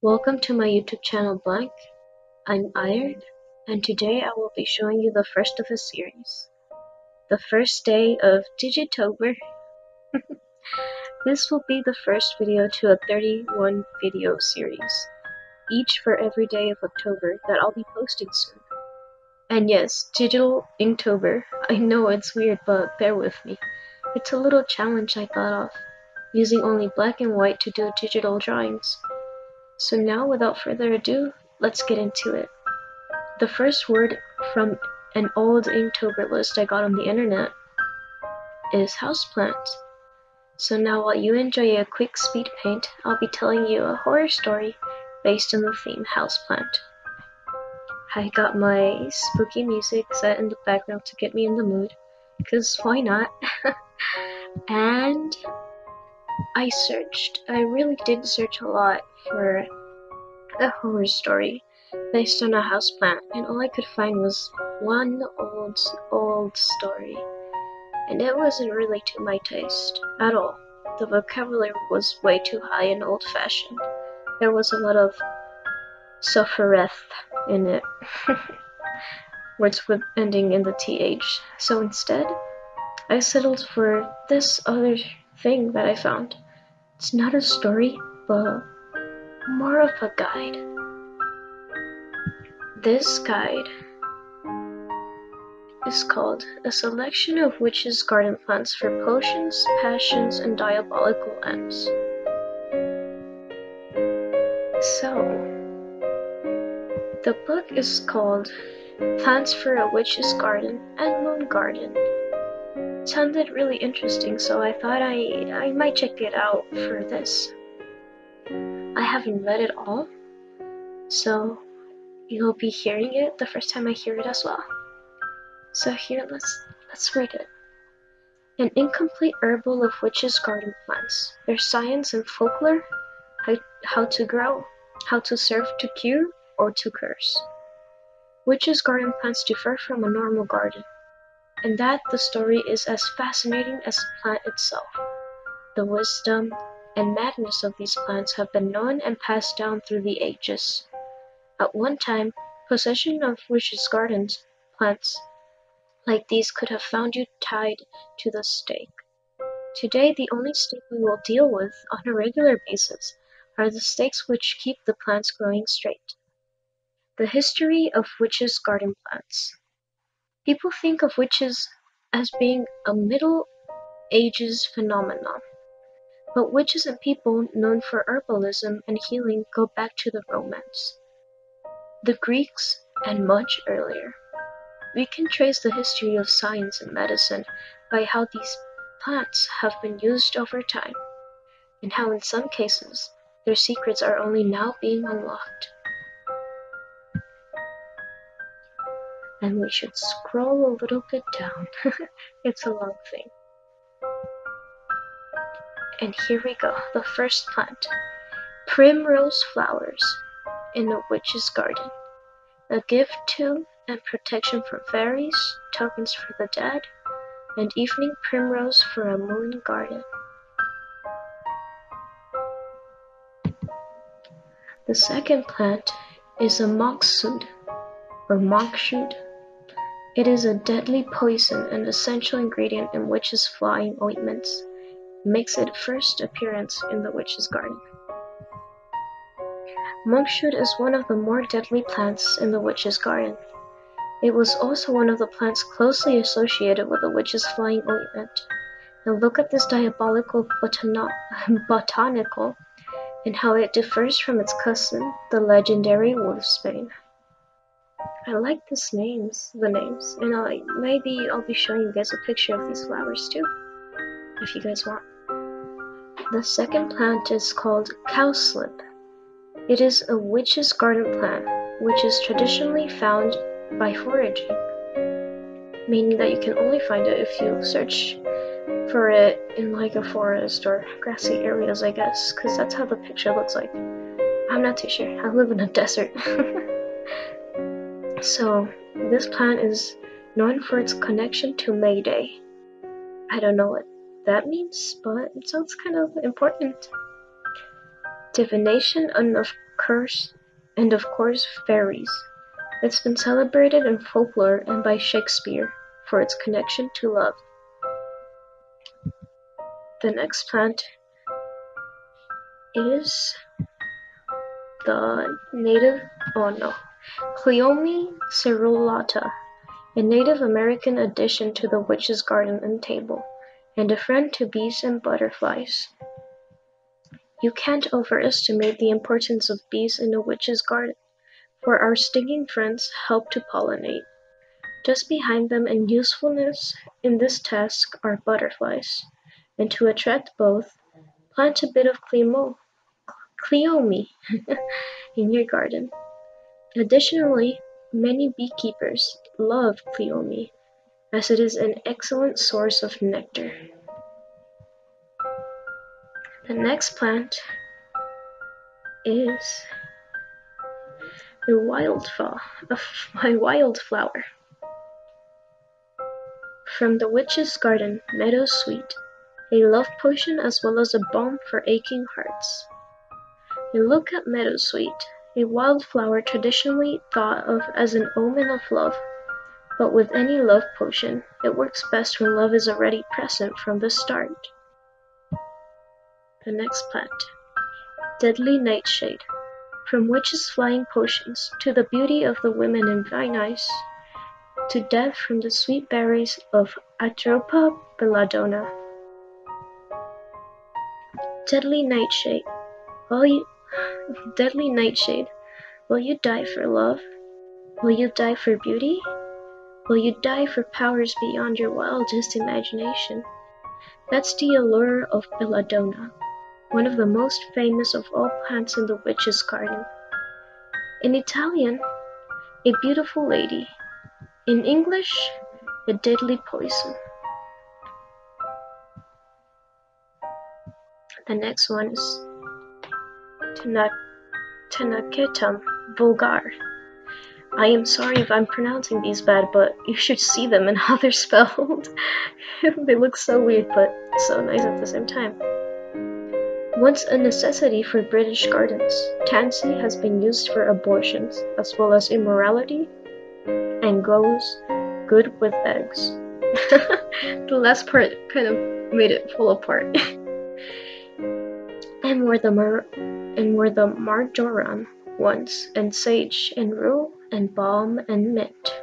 Welcome to my YouTube channel Blank. I'm Iron, and today I will be showing you the first of a series. The first day of Digitober. This will be the first video to a 31 video series, each for every day of October that I'll be posting soon. And yes, digital Inktober. I know it's weird, but bear with me. It's a little challenge I thought of, using only black and white to do digital drawings. So now, without further ado, let's get into it. The first word from an old Inktober list I got on the internet is houseplant. So now while you enjoy a quick speed paint, I'll be telling you a horror story based on the theme houseplant. I got my spooky music set in the background to get me in the mood, because why not? And I really did search a lot for a horror story based on a houseplant, and all I could find was one old story, and it wasn't really to my taste at all. The vocabulary was way too high and old-fashioned. There was a lot of suffereth in it, words with ending in the th. So instead, I settled for this other thing that I found. It's not a story, but more of a guide. This guide is called A Selection of Witches' Garden Plants for Potions, Passions, and Diabolical Ends. So, the book is called Plants for a Witch's Garden and Moon Garden. It sounded really interesting, so I thought I might check it out for this. I haven't read it all, so you'll be hearing it the first time I hear it as well. So here, let's read it. An incomplete herbal of witches' garden plants, their science and folklore, how to grow, how to serve to cure or to curse. Witches' garden plants differ from a normal garden, and that the story is as fascinating as the plant itself. The wisdom and madness of these plants have been known and passed down through the ages. At one time, possession of witches' gardens plants like these could have found you tied to the stake. Today, the only stake we will deal with on a regular basis are the stakes which keep the plants growing straight. The history of witches' garden plants. People think of witches as being a Middle Ages phenomenon, but witches and people known for herbalism and healing go back to the Romans, the Greeks, and much earlier. We can trace the history of science and medicine by how these plants have been used over time, and how in some cases their secrets are only now being unlocked. And we should scroll a little bit down. It's a long thing. And here we go, the first plant. Primrose flowers in a witch's garden. A gift to and protection from fairies, tokens for the dead, and evening primrose for a moon garden. The second plant is a monkshood, or monkshoot. It is a deadly poison and essential ingredient in witches' flying ointments. It makes its first appearance in the witch's garden. Monkshoot is one of the more deadly plants in the witch's garden. It was also one of the plants closely associated with the witch's flying ointment. Now look at this diabolical botanical and how it differs from its cousin, the legendary wolfsbane. I like the names, and maybe I'll be showing you guys a picture of these flowers too, if you guys want. The second plant is called cowslip. It is a witch's garden plant, which is traditionally found by foraging, meaning that you can only find it if you search for it in like a forest or grassy areas, I guess, because that's how the picture looks like. I'm not too sure. I live in a desert. So, this plant is known for its connection to May Day. I don't know what that means, but it sounds kind of important. Divination and of curse, and of course fairies. It's been celebrated in folklore and by Shakespeare for its connection to love. The next plant is the native, Cleome cerulata, a Native American addition to the witch's garden and table, and a friend to bees and butterflies. You can't overestimate the importance of bees in a witch's garden, for our stinging friends help to pollinate. Just behind them in usefulness in this task are butterflies, and to attract both, plant a bit of Cleome in your garden. Additionally, many beekeepers love Cleome, as it is an excellent source of nectar. The next plant is a wildflower. From the witch's garden, meadowsweet, a love potion as well as a balm for aching hearts. A look at meadowsweet, a wildflower traditionally thought of as an omen of love, but with any love potion, it works best when love is already present from the start. The next plant, deadly nightshade. From witches' flying potions to the beauty of the women in Venice, to death from the sweet berries of Atropa belladonna. Deadly nightshade, will you die for love? Will you die for beauty? Will you die for powers beyond your wildest imagination? That's the allure of belladonna, one of the most famous of all plants in the witch's garden. In Italian, a beautiful lady. In English, a deadly poison. The next one is Tenaketum vulgar. I am sorry if I'm pronouncing these bad, but you should see them and how they're spelled. They look so weird, but so nice at the same time. Once a necessity for British gardens, tansy has been used for abortions, as well as immorality, and goes good with eggs. The last part kind of made it fall apart. and were the marjoram once, and sage, and rue, and balm, and mint,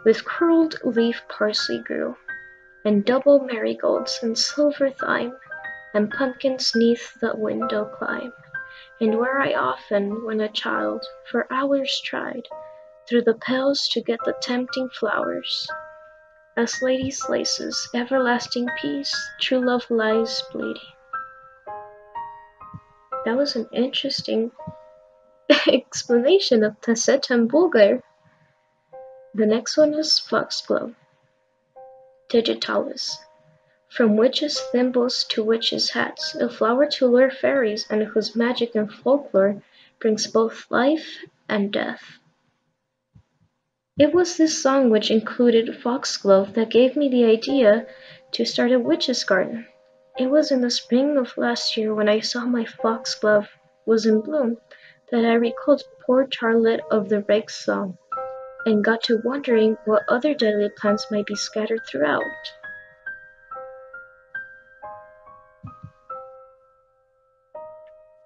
with curled leaf parsley grew, and double marigolds, and silver thyme, and pumpkins 'neath the window climb, and where I often, when a child, for hours tried, through the pales to get the tempting flowers. As ladies' laces, everlasting peace, true love lies bleeding. That was an interesting explanation of Tacetum vulgar. The next one is foxglove, digitalis. From witches' thimbles to witches' hats, a flower to lure fairies and whose magic and folklore brings both life and death. It was this song which included foxglove that gave me the idea to start a witch's garden. It was in the spring of last year when I saw my foxglove was in bloom that I recalled poor Charlotte of the Rake's song, and got to wondering what other deadly plants might be scattered throughout.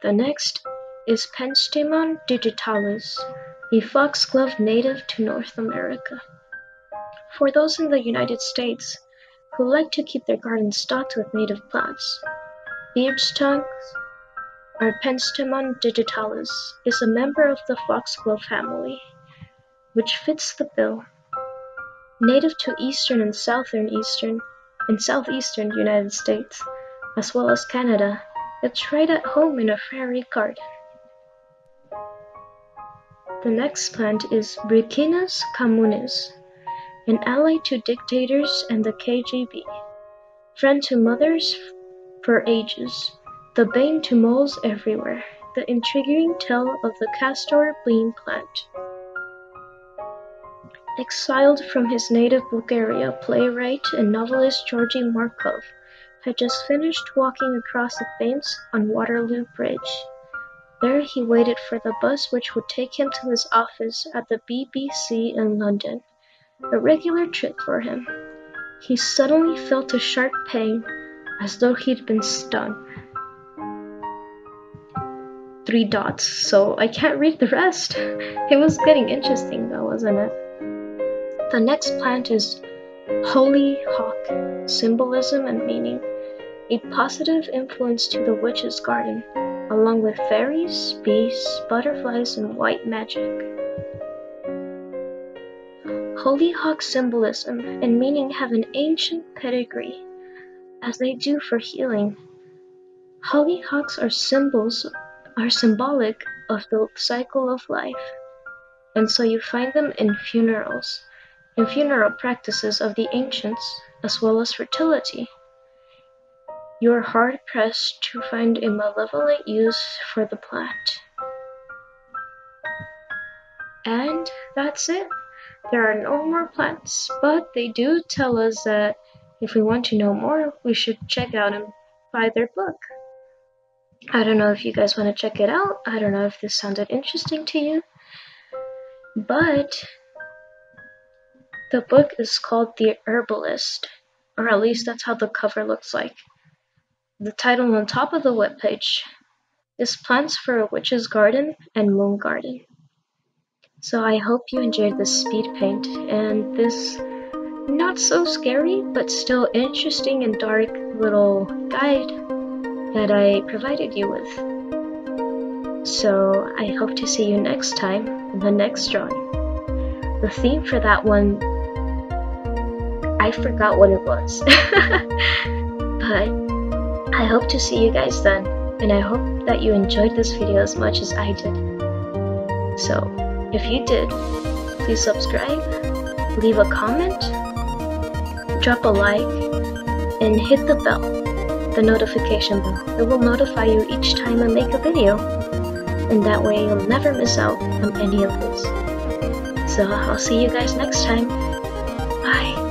The next is Penstemon digitalis, a foxglove native to North America. For those in the United States who like to keep their gardens stocked with native plants, beardstongues, or Penstemon digitalis, is a member of the foxglove family, which fits the bill. Native to eastern and southeastern United States, as well as Canada, it's right at home in a fairy garden. The next plant is Ricinus communis, an ally to dictators and the KGB, friend to mothers for ages, the bane to moles everywhere, the intriguing tale of the castor bean plant. Exiled from his native Bulgaria, playwright and novelist Georgy Markov had just finished walking across the Thames on Waterloo Bridge. There he waited for the bus which would take him to his office at the BBC in London, a regular trip for him. He suddenly felt a sharp pain, as though he'd been stung. 3 dots, so I can't read the rest. It was getting interesting though, wasn't it? The next plant is hollyhock, symbolism and meaning, a positive influence to the witch's garden, along with fairies, bees, butterflies, and white magic. Hollyhock symbolism and meaning have an ancient pedigree, as they do for healing. Hollyhocks are symbolic of the cycle of life, and so you find them in funeral practices of the ancients, as well as fertility. You are hard-pressed to find a malevolent use for the plant. And that's it. There are no more plants, but they do tell us that if we want to know more, we should check out and buy their book. I don't know if you guys want to check it out. I don't know if this sounded interesting to you, but the book is called The Herbalist, or at least that's how the cover looks like. The title on top of the webpage is Plants for a Witch's Garden and Moon Garden. So I hope you enjoyed this speed paint and this not so scary but still interesting and dark little guide that I provided you with. So I hope to see you next time in the next drawing. The theme for that one, I forgot what it was. But I hope to see you guys then, and I hope that you enjoyed this video as much as I did. So if you did, please subscribe, leave a comment, drop a like, and hit the bell, the notification bell. It will notify you each time I make a video, and that way you'll never miss out on any of this. So I'll see you guys next time. Bye!